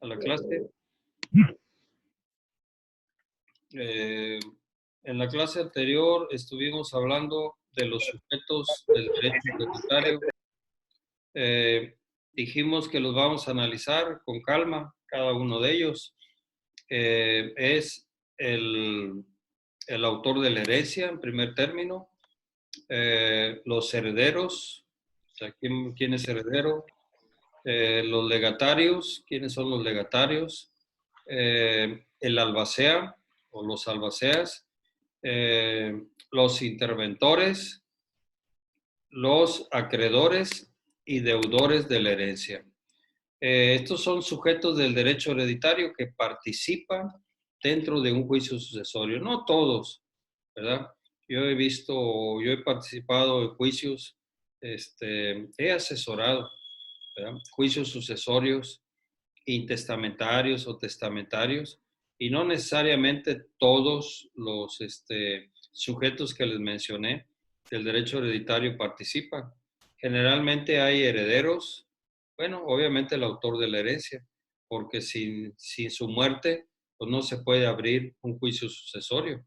a la clase. En la clase anterior estuvimos hablando de los sujetos del derecho hereditario. Dijimos que los vamos a analizar con calma, cada uno de ellos. Es el autor de la herencia, en primer término. Los herederos, o sea, ¿quién es heredero? Los legatarios, ¿quiénes son los legatarios? El albacea o los albaceas, los interventores, los acreedores y deudores de la herencia. Estos son sujetos del derecho hereditario que participan dentro de un juicio sucesorio. No todos, ¿verdad? Yo he participado en juicios, he asesorado, ¿verdad? Juicios sucesorios, intestamentarios o testamentarios, y no necesariamente todos los sujetos que les mencioné del derecho hereditario participan. Generalmente hay herederos, bueno, obviamente el autor de la herencia, porque sin su muerte, pues no se puede abrir un juicio sucesorio,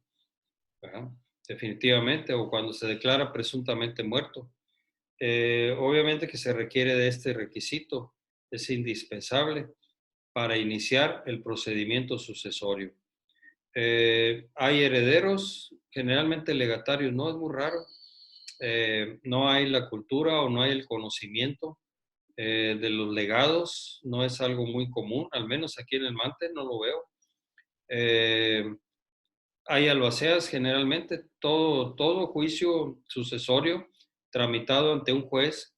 ¿verdad? Definitivamente, o cuando se declara presuntamente muerto. Obviamente que se requiere de este requisito, es indispensable para iniciar el procedimiento sucesorio. Hay herederos, generalmente legatarios, no es muy raro. No hay la cultura o no hay el conocimiento de los legados, no es algo muy común, al menos aquí en el Mante no lo veo. Hay albaceas, generalmente todo juicio sucesorio tramitado ante un juez,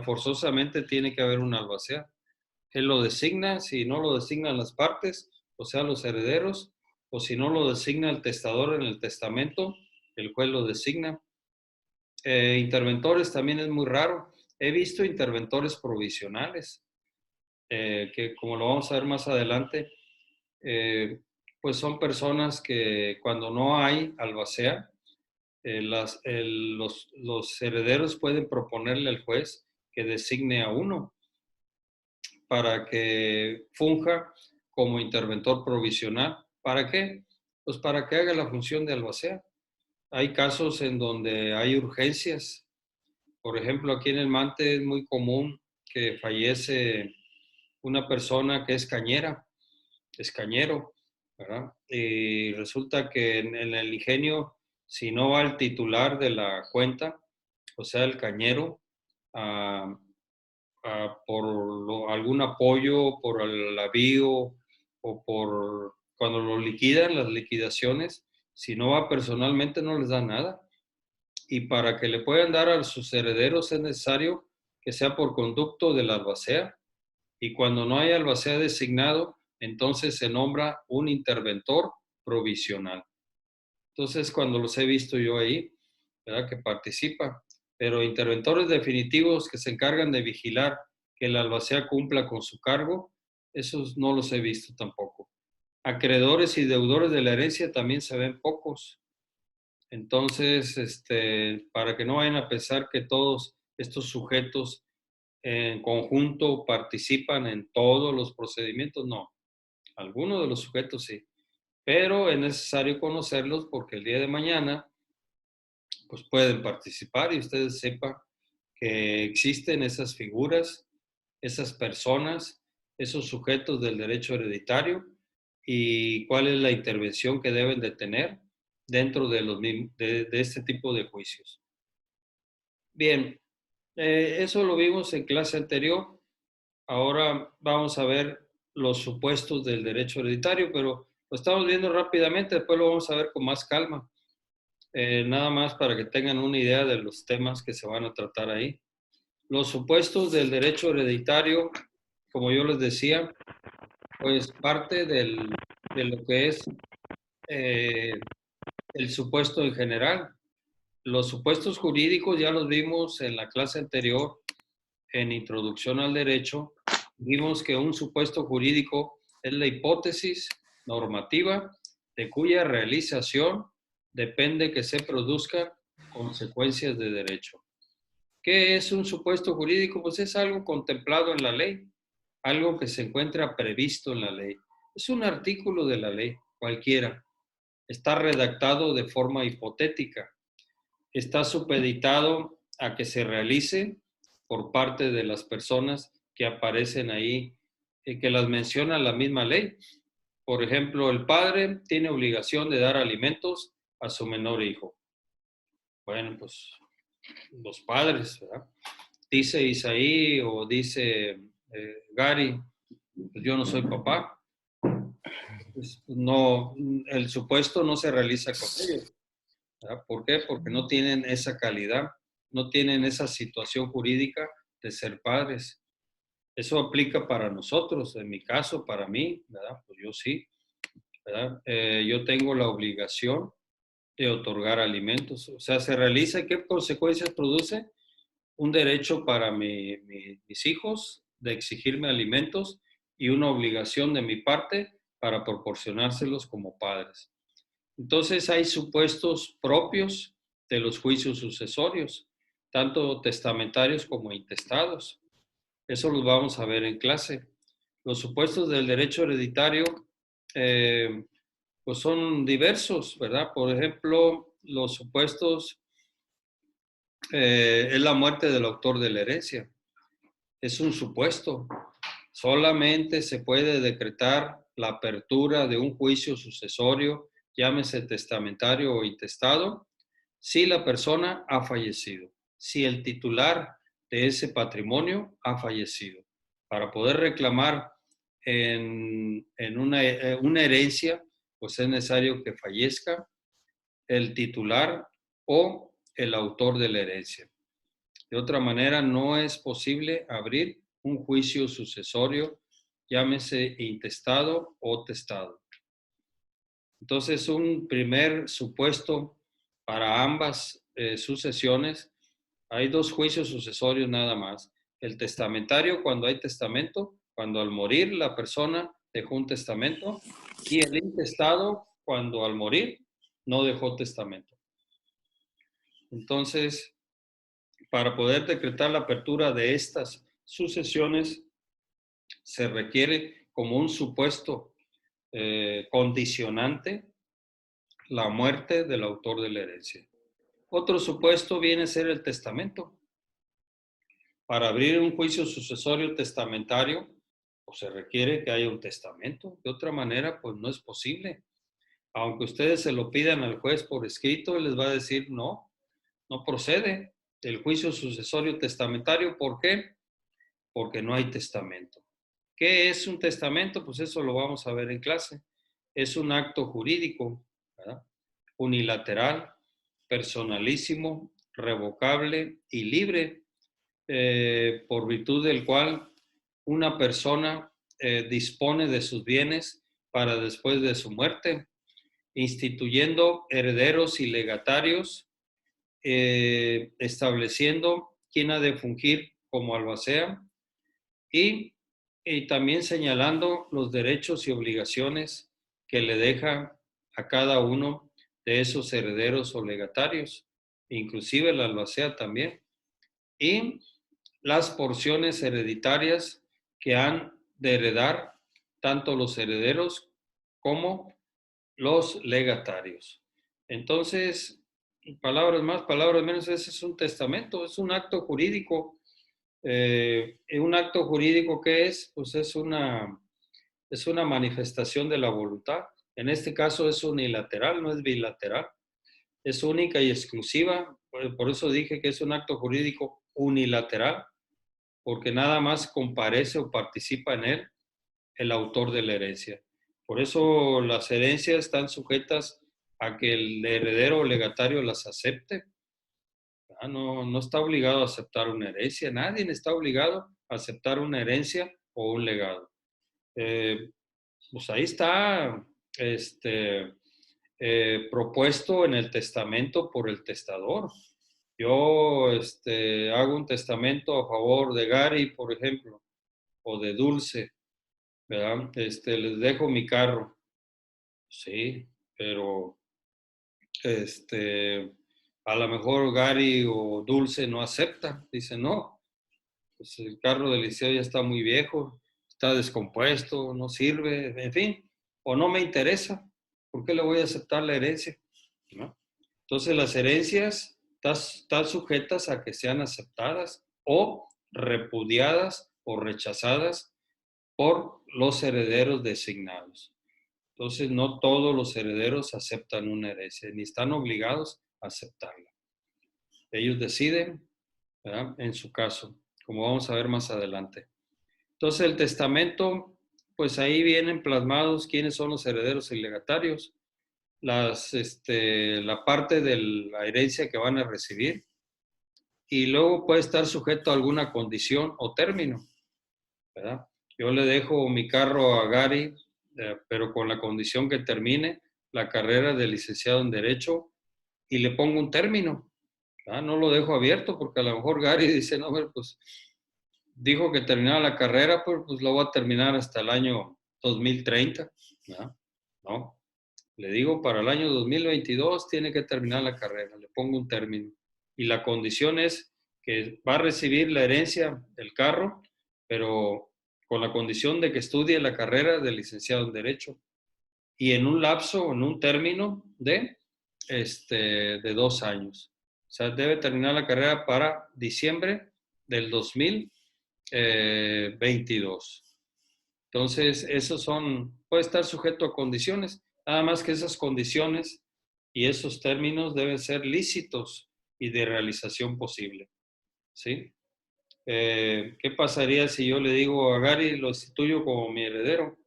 forzosamente tiene que haber un albacea. Él lo designa, si no lo designan las partes, o sea, los herederos, o si no lo designa el testador en el testamento, el juez lo designa. Interventores también es muy raro. He visto interventores provisionales, que como lo vamos a ver más adelante, pues son personas que cuando no hay albacea, los herederos pueden proponerle al juez que designe a uno para que funja como interventor provisional. ¿Para qué? Pues para que haga la función de albacea. Hay casos en donde hay urgencias. Por ejemplo, aquí en el Mante es muy común que fallece una persona que es cañera, es cañero, ¿verdad? Y resulta que en el ingenio, si no va el titular de la cuenta, o sea, el cañero, por algún apoyo, por el avío o por cuando lo liquidan, las liquidaciones, si no va personalmente no les da nada. Y para que le puedan dar a sus herederos es necesario que sea por conducto del albacea. Y cuando no hay albacea designado, entonces se nombra un interventor provisional. Entonces, cuando los he visto yo ahí, ¿verdad? Que participa, pero interventores definitivos que se encargan de vigilar que el albacea cumpla con su cargo, esos no los he visto tampoco. Acreedores y deudores de la herencia también se ven pocos. Entonces, para que no vayan a pensar que todos estos sujetos en conjunto participan en todos los procedimientos, no. Algunos de los sujetos sí, pero es necesario conocerlos porque el día de mañana pues pueden participar y ustedes sepan que existen esas figuras, esas personas, esos sujetos del derecho hereditario y cuál es la intervención que deben de tener dentro de este tipo de juicios. Bien, eso lo vimos en clase anterior. Ahora vamos a ver los supuestos del derecho hereditario, pero lo estamos viendo rápidamente, después lo vamos a ver con más calma. Nada más para que tengan una idea de los temas que se van a tratar ahí. Los supuestos del derecho hereditario, como yo les decía, pues parte de lo que es el supuesto en general. Los supuestos jurídicos ya los vimos en la clase anterior, en Introducción al Derecho. Vimos que un supuesto jurídico es la hipótesis normativa de cuya realización depende que se produzcan consecuencias de derecho. ¿Qué es un supuesto jurídico? Pues es algo contemplado en la ley. algo que se encuentra previsto en la ley. Es un artículo de la ley, cualquiera. Está redactado de forma hipotética. Está supeditado a que se realice por parte de las personas que aparecen ahí, que las menciona la misma ley. Por ejemplo, el padre tiene obligación de dar alimentos a su menor hijo. Bueno, pues los padres, ¿verdad? Dice Isaí o dice Gary, pues yo no soy papá. Pues no, el supuesto no se realiza con ellos. ¿Verdad? ¿Por qué? Porque no tienen esa calidad, no tienen esa situación jurídica de ser padres. Eso aplica para nosotros, en mi caso, para mí, ¿verdad? Pues yo sí, ¿verdad? Yo tengo la obligación de otorgar alimentos. O sea, se realiza, ¿qué consecuencias produce? Un derecho para mis hijos de exigirme alimentos y una obligación de mi parte para proporcionárselos como padres. Entonces hay supuestos propios de los juicios sucesorios, tanto testamentarios como intestados. Eso los vamos a ver en clase. Los supuestos del derecho hereditario eh, pues son diversos, ¿verdad? Por ejemplo, los supuestos es la muerte del autor de la herencia. Es un supuesto. Solamente se puede decretar la apertura de un juicio sucesorio, llámese testamentario o intestado, si la persona ha fallecido, si el titular de ese patrimonio ha fallecido. Para poder reclamar en una herencia, pues es necesario que fallezca el titular o el autor de la herencia. De otra manera, no es posible abrir un juicio sucesorio, llámese intestado o testado. Entonces, un primer supuesto para ambas sucesiones, hay dos juicios sucesorios nada más. El testamentario, cuando hay testamento, cuando al morir la persona dejó un testamento, y el intestado, cuando al morir no dejó testamento. Entonces, para poder decretar la apertura de estas sucesiones, se requiere como un supuesto condicionante la muerte del autor de la herencia. Otro supuesto viene a ser el testamento. Para abrir un juicio sucesorio testamentario, pues se requiere que haya un testamento. De otra manera, pues no es posible. Aunque ustedes se lo pidan al juez por escrito, él les va a decir no, no procede el juicio sucesorio testamentario. ¿Por qué? Porque no hay testamento. ¿Qué es un testamento? Pues eso lo vamos a ver en clase. Es un acto jurídico, ¿verdad? Unilateral, personalísimo, revocable y libre, por virtud del cual una persona dispone de sus bienes para después de su muerte, instituyendo herederos y legatarios, estableciendo quién ha de fungir como albacea y también señalando los derechos y obligaciones que le deja a cada uno de esos herederos o legatarios, inclusive la albacea también, y las porciones hereditarias que han de heredar tanto los herederos como los legatarios. Entonces, palabras más, palabras menos, ese es un testamento, es un acto jurídico. Un acto jurídico, ¿qué es? Pues es una manifestación de la voluntad. En este caso es unilateral, no es bilateral. Es única y exclusiva. Por eso dije que es un acto jurídico unilateral, porque nada más comparece o participa en él el autor de la herencia. Por eso las herencias están sujetas a que el heredero o legatario las acepte. No, no está obligado a aceptar una herencia. Nadie está obligado a aceptar una herencia o un legado. Pues ahí está propuesto en el testamento por el testador. Yo hago un testamento a favor de Gary, por ejemplo, o de Dulce, ¿verdad? Les dejo mi carro. Sí, pero a lo mejor Gary o Dulce no acepta. Dice, no, pues el carro del liceo ya está muy viejo, está descompuesto, no sirve, en fin, o no me interesa, ¿por qué le voy a aceptar la herencia? ¿No? Entonces las herencias están sujetas a que sean aceptadas o repudiadas o rechazadas por los herederos designados. Entonces no todos los herederos aceptan una herencia, ni están obligados a aceptarla. Ellos deciden, ¿verdad?, en su caso, como vamos a ver más adelante. Entonces el testamento, pues ahí vienen plasmados quiénes son los herederos y legatarios, la parte de la herencia que van a recibir, y luego puede estar sujeto a alguna condición o término, ¿verdad? Yo le dejo mi carro a Gary, pero con la condición que termine la carrera de licenciado en Derecho y le pongo un término, ¿verdad? No lo dejo abierto porque a lo mejor Gary dice, no, pues dijo que terminaba la carrera, pues lo voy a terminar hasta el año 2030, ¿verdad? No, le digo para el año 2022 tiene que terminar la carrera, le pongo un término. Y la condición es que va a recibir la herencia del carro, pero con la condición de que estudie la carrera de licenciado en Derecho y en un lapso, en un término de 2 años. O sea, debe terminar la carrera para diciembre del 2022. Entonces, puede estar sujeto a condiciones, nada más que esas condiciones y esos términos deben ser lícitos y de realización posible, ¿sí? ¿Qué pasaría si yo le digo a Gary, lo instituyo como mi heredero,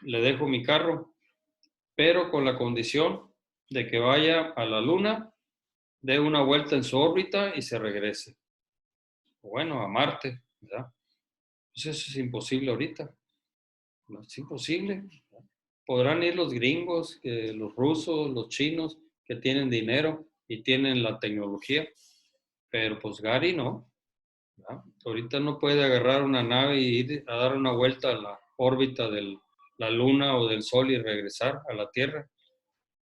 le dejo mi carro, pero con la condición de que vaya a la Luna, dé una vuelta en su órbita y se regrese? Bueno, a Marte, ¿verdad? Pues eso es imposible ahorita. No, es imposible. Podrán ir los gringos, los rusos, los chinos, que tienen dinero y tienen la tecnología, pero pues Gary no, ¿verdad? Ahorita no puede agarrar una nave y ir a dar una vuelta a la órbita de la Luna o del Sol y regresar a la Tierra.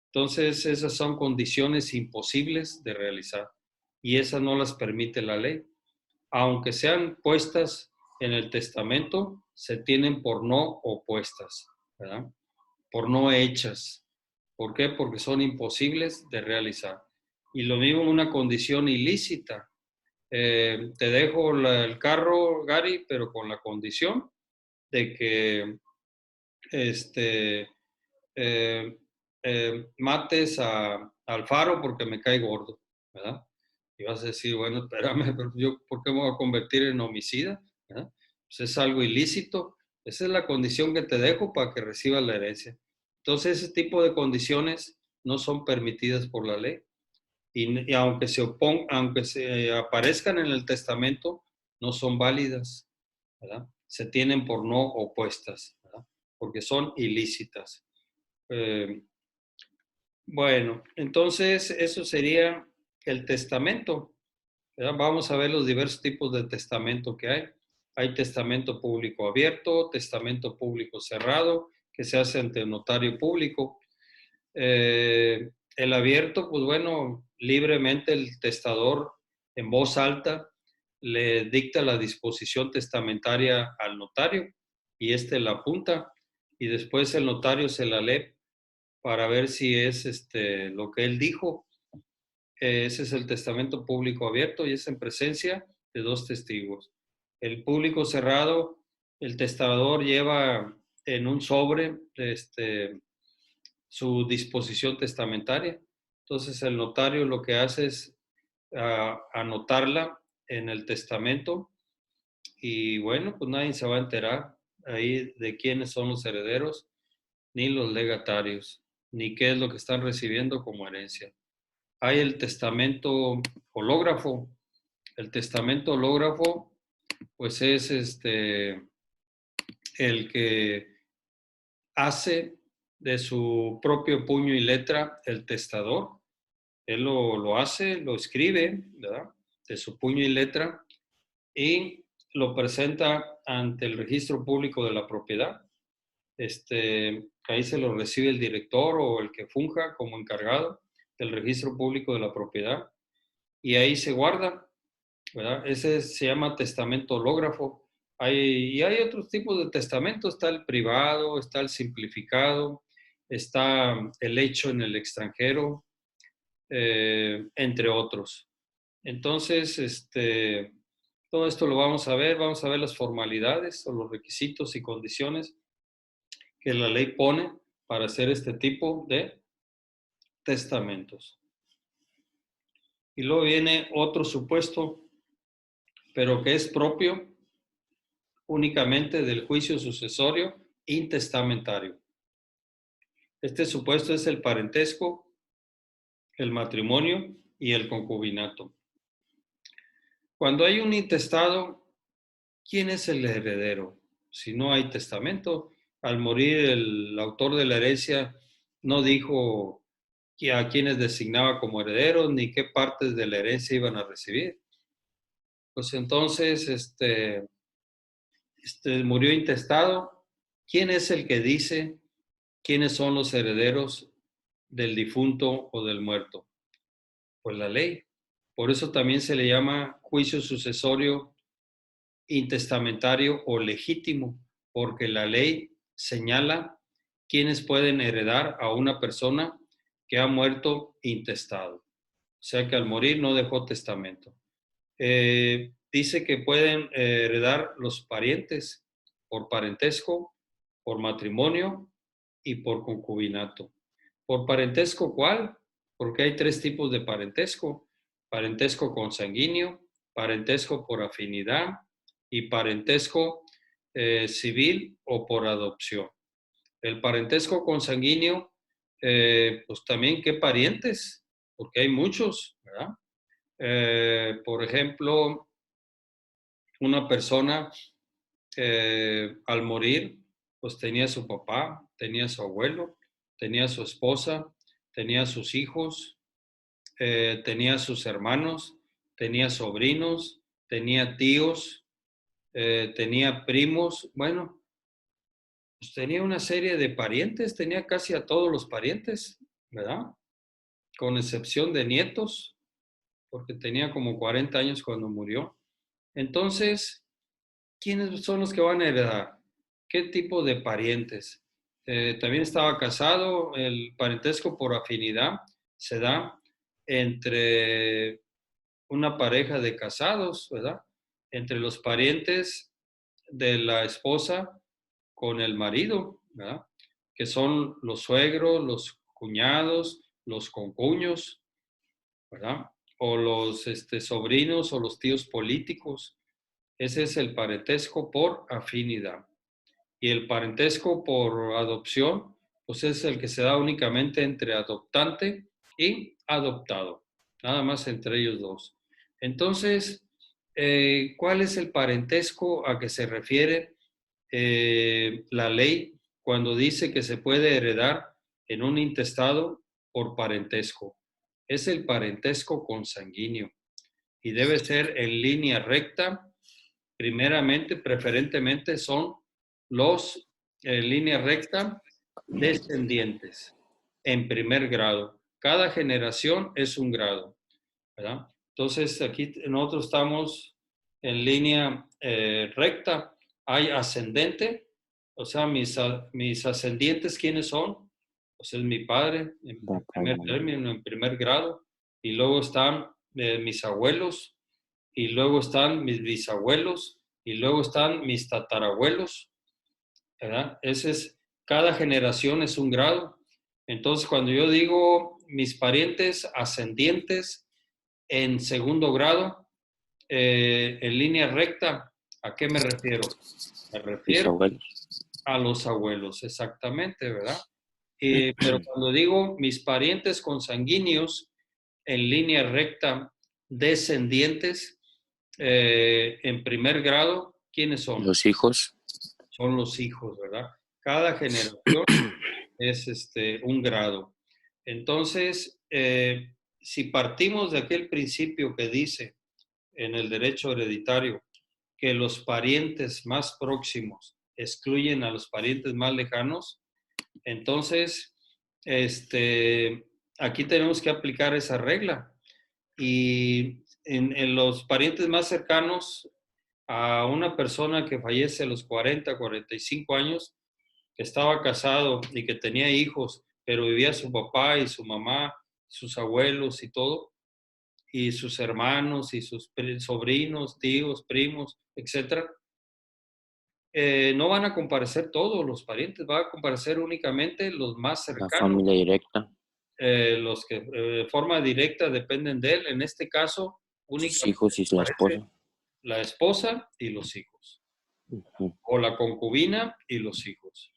Entonces, esas son condiciones imposibles de realizar y esas no las permite la ley. Aunque sean puestas en el testamento, se tienen por no opuestas, ¿verdad? Por no hechas. ¿Por qué? Porque son imposibles de realizar. Y lo mismo una condición ilícita. Te dejo el carro, Gary, pero con la condición de que eh, mates a Alfaro porque me cae gordo, ¿verdad? Y vas a decir, bueno, espérame, pero yo, ¿por qué me voy a convertir en homicida? ¿Verdad? Pues es algo ilícito. Esa es la condición que te dejo para que recibas la herencia. Entonces, ese tipo de condiciones no son permitidas por la ley. Y aunque se aparezcan en el testamento, no son válidas, ¿verdad? Se tienen por no opuestas, ¿verdad? Porque son ilícitas. Eh, bueno, entonces eso sería el testamento, ¿verdad? Vamos a ver los diversos tipos de testamento que hay. Hay testamento público abierto, testamento público cerrado, que se hace ante el notario público. El abierto, pues bueno, libremente el testador en voz alta le dicta la disposición testamentaria al notario y éste la apunta y después el notario se la lee para ver si es lo que él dijo. Ese es el testamento público abierto y es en presencia de 2 testigos. El público cerrado, el testador lleva en un sobre su disposición testamentaria. Entonces el notario lo que hace es anotarla en el testamento y bueno, pues nadie se va a enterar ahí de quiénes son los herederos, ni los legatarios, ni qué es lo que están recibiendo como herencia. Hay el testamento hológrafo. El testamento hológrafo, pues es el que hace de su propio puño y letra el testador. Él lo hace, lo escribe, ¿verdad? De su puño y letra y lo presenta ante el registro público de la propiedad. Ahí se lo recibe el director o el que funja como encargado del registro público de la propiedad y ahí se guarda, ¿verdad? Ese se llama testamento hológrafo. Y hay otros tipos de testamento, está el privado, está el simplificado, está el hecho en el extranjero, entre otros. Entonces, todo esto lo vamos a ver las formalidades o los requisitos y condiciones que la ley pone para hacer este tipo de testamentos. Y luego viene otro supuesto, pero que es propio únicamente del juicio sucesorio intestamentario. Este supuesto es el parentesco, el matrimonio y el concubinato. Cuando hay un intestado, ¿quién es el heredero? Si no hay testamento, al morir el autor de la herencia no dijo a quiénes designaba como herederos ni qué partes de la herencia iban a recibir. Pues entonces, murió intestado. ¿Quién es el que dice quiénes son los herederos del difunto o del muerto? Pues la ley. Por eso también se le llama juicio sucesorio intestamentario o legítimo, porque la ley señala quiénes pueden heredar a una persona que ha muerto intestado. O sea que al morir no dejó testamento. Dice que pueden heredar los parientes por parentesco, por matrimonio y por concubinato. ¿Por parentesco cuál? Porque hay tres tipos de parentesco. Parentesco consanguíneo, parentesco por afinidad y parentesco civil o por adopción. El parentesco consanguíneo, pues también qué parientes, porque hay muchos, ¿verdad? Por ejemplo, una persona al morir, pues tenía su papá, tenía su abuelo, tenía su esposa, tenía sus hijos, tenía sus hermanos, tenía sobrinos, tenía tíos, tenía primos, bueno, pues tenía una serie de parientes, tenía casi a todos los parientes, ¿verdad? Con excepción de nietos, porque tenía como 40 años cuando murió. Entonces, ¿quiénes son los que van a heredar? ¿Qué tipo de parientes? También estaba casado, el parentesco por afinidad se da entre una pareja de casados, ¿verdad? Entre los parientes de la esposa con el marido, ¿verdad? Que son los suegros, los cuñados, los concuños, ¿verdad? O los sobrinos o los tíos políticos. Ese es el parentesco por afinidad. Y el parentesco por adopción, pues es el que se da únicamente entre adoptante y adoptado. Nada más entre ellos dos. Entonces, ¿cuál es el parentesco a que se refiere la ley cuando dice que se puede heredar en un intestado por parentesco? Es el parentesco consanguíneo y debe ser en línea recta. Primeramente, preferentemente son los en línea recta descendientes en primer grado. Cada generación es un grado, ¿verdad? Entonces, aquí nosotros estamos en línea recta. Hay ascendente, o sea, mis ascendientes, ¿quiénes son? Pues es mi padre en primer término, en primer grado, y luego están mis abuelos, y luego están mis bisabuelos, y luego están mis tatarabuelos, ¿verdad? Cada generación es un grado. Entonces, cuando yo digo mis parientes ascendientes en segundo grado, en línea recta, ¿a qué me refiero? Me refiero a los abuelos, exactamente, ¿verdad? Pero cuando digo mis parientes consanguíneos en línea recta descendientes, en primer grado, ¿quiénes son? Los hijos. Son los hijos, ¿verdad? Cada generación es un grado. Entonces, si partimos de aquel principio que dice en el derecho hereditario que los parientes más próximos excluyen a los parientes más lejanos, entonces, aquí tenemos que aplicar esa regla. Y en los parientes más cercanos, a una persona que fallece a los 40, 45 años, que estaba casado y que tenía hijos, pero vivía su papá y su mamá, sus abuelos y todo, y sus hermanos y sus sobrinos, tíos, primos, etcétera, no van a comparecer todos los parientes, van a comparecer únicamente los más La cercanos, familia directa, los que de forma directa dependen de él. En este caso, sus únicamente hijos y la aparece esposa. la esposa y los hijos, Ujú. o la concubina y los hijos,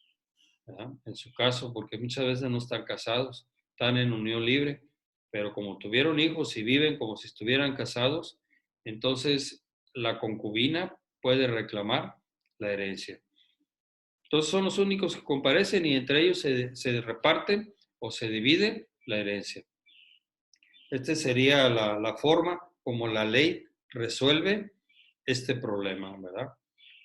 ¿verdad? En su caso, porque muchas veces no están casados, están en unión libre, pero como tuvieron hijos y viven como si estuvieran casados, entonces la concubina puede reclamar la herencia. Entonces son los únicos que comparecen y entre ellos se reparten o se divide la herencia. Esta sería la forma como la ley resuelve este problema, ¿verdad?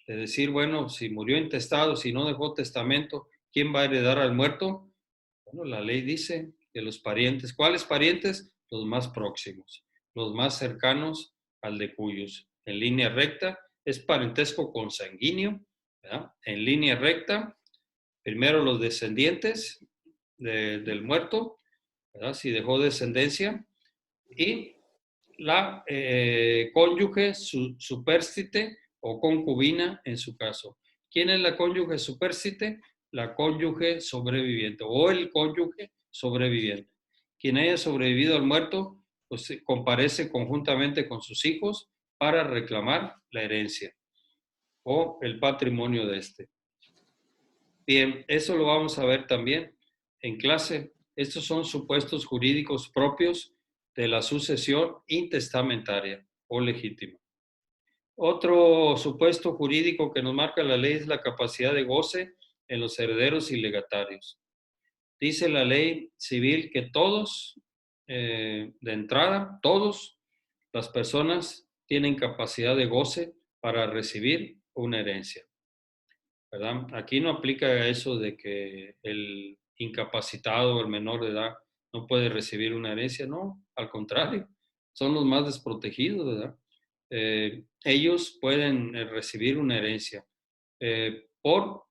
De decir, bueno, si murió intestado, si no dejó testamento, ¿quién va a heredar al muerto? Bueno, la ley dice que los parientes, ¿cuáles parientes? Los más próximos, los más cercanos al de cuyos. En línea recta es parentesco consanguíneo, ¿verdad? En línea recta, primero los descendientes del muerto, ¿verdad? Si dejó descendencia, y la cónyuge supérstite o concubina en su caso. ¿Quién es la cónyuge supérstite? La cónyuge sobreviviente o el cónyuge sobreviviente. Quien haya sobrevivido al muerto, pues comparece conjuntamente con sus hijos para reclamar la herencia o el patrimonio de este. Bien, eso lo vamos a ver también en clase. Estos son supuestos jurídicos propios de la sucesión intestamentaria o legítima. Otro supuesto jurídico que nos marca la ley es la capacidad de goce en los herederos y legatarios. Dice la ley civil que todos, de entrada, todos las personas tienen capacidad de goce para recibir una herencia, ¿verdad? Aquí no aplica eso de que el incapacitado o el menor de edad no puede recibir una herencia, no, al contrario, son los más desprotegidos, ¿verdad? Ellos pueden recibir una herencia por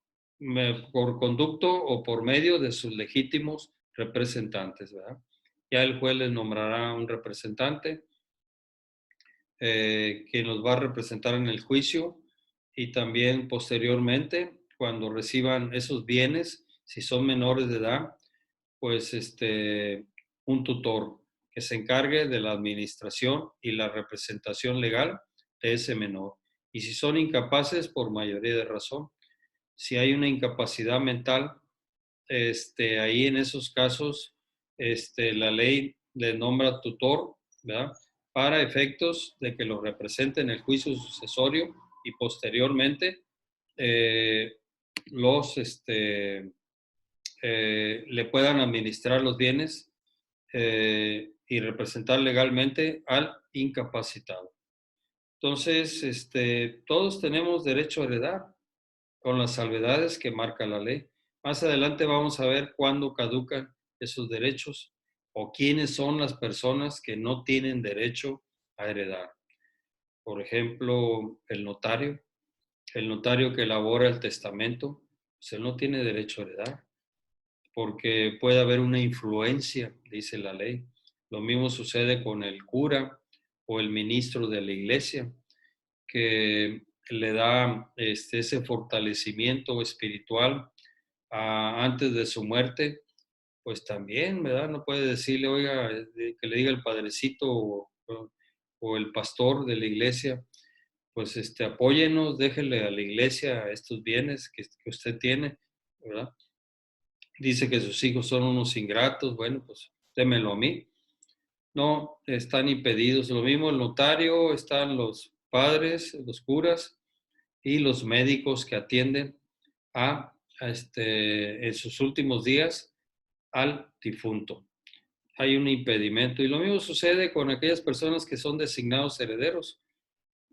conducto o por medio de sus legítimos representantes, ¿verdad? Ya el juez les nombrará un representante que nos va a representar en el juicio y también posteriormente, cuando reciban esos bienes, si son menores de edad, pues un tutor que se encargue de la administración y la representación legal de ese menor. Y si son incapaces, por mayoría de razón. Si hay una incapacidad mental, ahí en esos casos, la ley le nombra tutor, ¿verdad? Para efectos de que lo represente en el juicio sucesorio y posteriormente eh, los, le puedan administrar los bienes y representar legalmente al incapacitado. Entonces, todos tenemos derecho a heredar con las salvedades que marca la ley. Más adelante vamos a ver cuándo caducan esos derechos o quiénes son las personas que no tienen derecho a heredar. Por ejemplo, el notario que elabora el testamento, pues él no tiene derecho a heredar porque puede haber una influencia, dice la ley. Lo mismo sucede con el cura o el ministro de la iglesia, que le da ese fortalecimiento espiritual antes de su muerte, pues también, ¿verdad? No puede decirle, oiga, que le diga el padrecito o el pastor de la iglesia, pues apóyenos, déjele a la iglesia estos bienes que usted tiene, ¿verdad? Dice que sus hijos son unos ingratos, bueno, pues démelo a mí. No, están impedidos. Lo mismo el notario, están los padres, los curas y los médicos que atienden en sus últimos días al difunto. Hay un impedimento. Y lo mismo sucede con aquellas personas que son designados herederos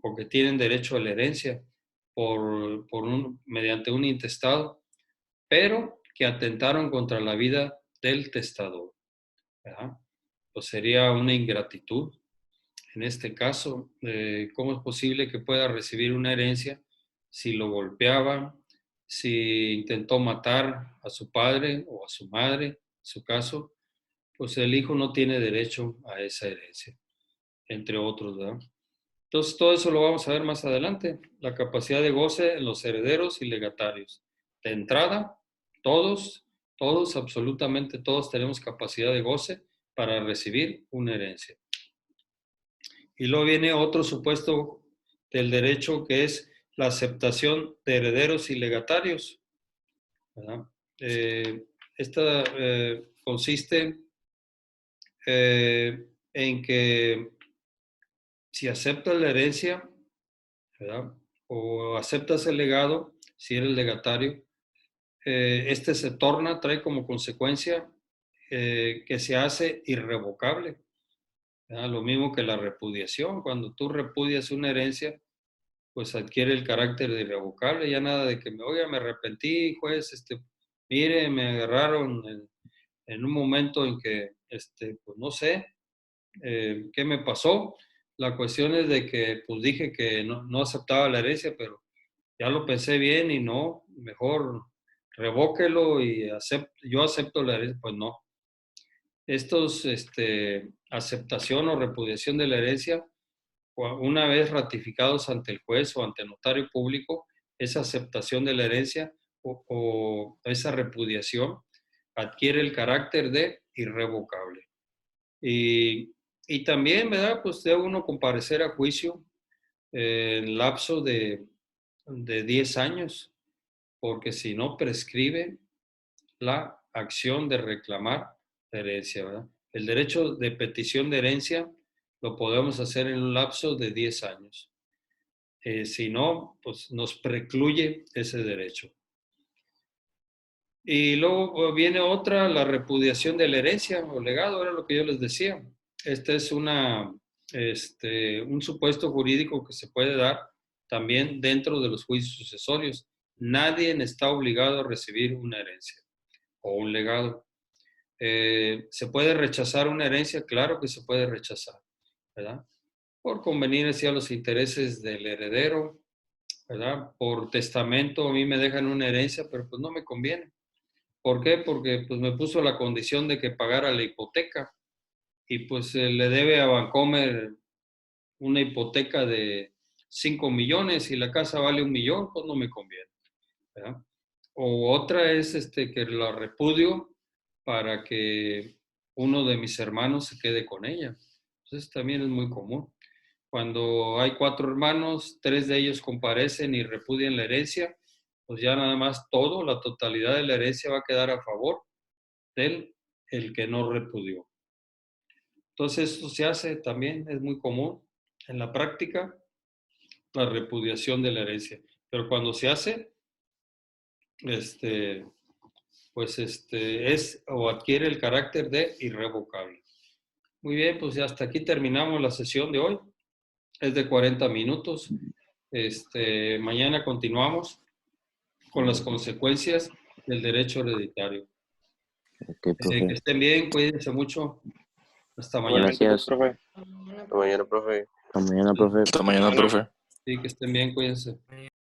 o que tienen derecho a la herencia mediante un intestado, pero que atentaron contra la vida del testador, ¿verdad? Pues sería una ingratitud. en este caso, ¿cómo es posible que pueda recibir una herencia si lo golpeaba, si intentó matar a su padre o a su madre, en su caso? Pues el hijo no tiene derecho a esa herencia, entre otros, ¿verdad? Entonces, todo eso lo vamos a ver más adelante, la capacidad de goce en los herederos y legatarios. De entrada, todos, absolutamente todos tenemos capacidad de goce para recibir una herencia. Y luego viene otro supuesto del derecho que es la aceptación de herederos y legatarios, ¿verdad? Esta consiste en que si aceptas la herencia, ¿verdad? O aceptas el legado, si eres legatario, este se torna, trae como consecuencia que se hace irrevocable, ¿verdad? Lo mismo que la repudiación. Cuando tú repudias una herencia, pues adquiere el carácter de irrevocable. Ya nada de que, oiga, me arrepentí, juez, mire, me agarraron en un momento en que, pues no sé, qué me pasó. La cuestión es de que, pues dije que no aceptaba la herencia, pero ya lo pensé bien y no, mejor revóquelo y yo acepto la herencia. Pues no. Estos, aceptación o repudiación de la herencia, una vez ratificados ante el juez o ante el notario público, esa aceptación de la herencia o esa repudiación adquiere el carácter de irrevocable. Y también, ¿verdad? Pues debe uno comparecer a juicio en lapso de 10 años, porque si no prescribe la acción de reclamar la herencia, ¿verdad? El derecho de petición de herencia lo podemos hacer en un lapso de 10 años. Si no, pues nos precluye ese derecho. Y luego viene otra, la repudiación de la herencia o legado, era lo que yo les decía. Este es un supuesto jurídico que se puede dar también dentro de los juicios sucesorios. Nadie está obligado a recibir una herencia o un legado. ¿Se puede rechazar una herencia? Claro que se puede rechazar, ¿verdad? Por conveniencia a los intereses del heredero, ¿verdad? Por testamento a mí me dejan una herencia, pero pues no me conviene. ¿Por qué? Porque pues me puso la condición de que pagara la hipoteca y pues le debe a Bancomer una hipoteca de 5 millones y la casa vale 1 millón, pues no me conviene, ¿verdad? O otra es que la repudio para que uno de mis hermanos se quede con ella. Entonces también es muy común. Cuando hay 4 hermanos, 3 de ellos comparecen y repudian la herencia, pues ya nada más la totalidad de la herencia va a quedar a favor del el que no repudió. Entonces esto se hace también, es muy común en la práctica, la repudiación de la herencia. Pero cuando se hace, pues es o adquiere el carácter de irrevocable. Muy bien, pues ya hasta aquí terminamos la sesión de hoy. Es de 40 minutos. Mañana continuamos con las consecuencias del derecho hereditario. Ok, profe. Que estén bien, cuídense mucho. Hasta mañana. Gracias. Profe. Hasta mañana, profe. Hasta mañana, profe. Hasta mañana, profe. Sí, que estén bien, cuídense.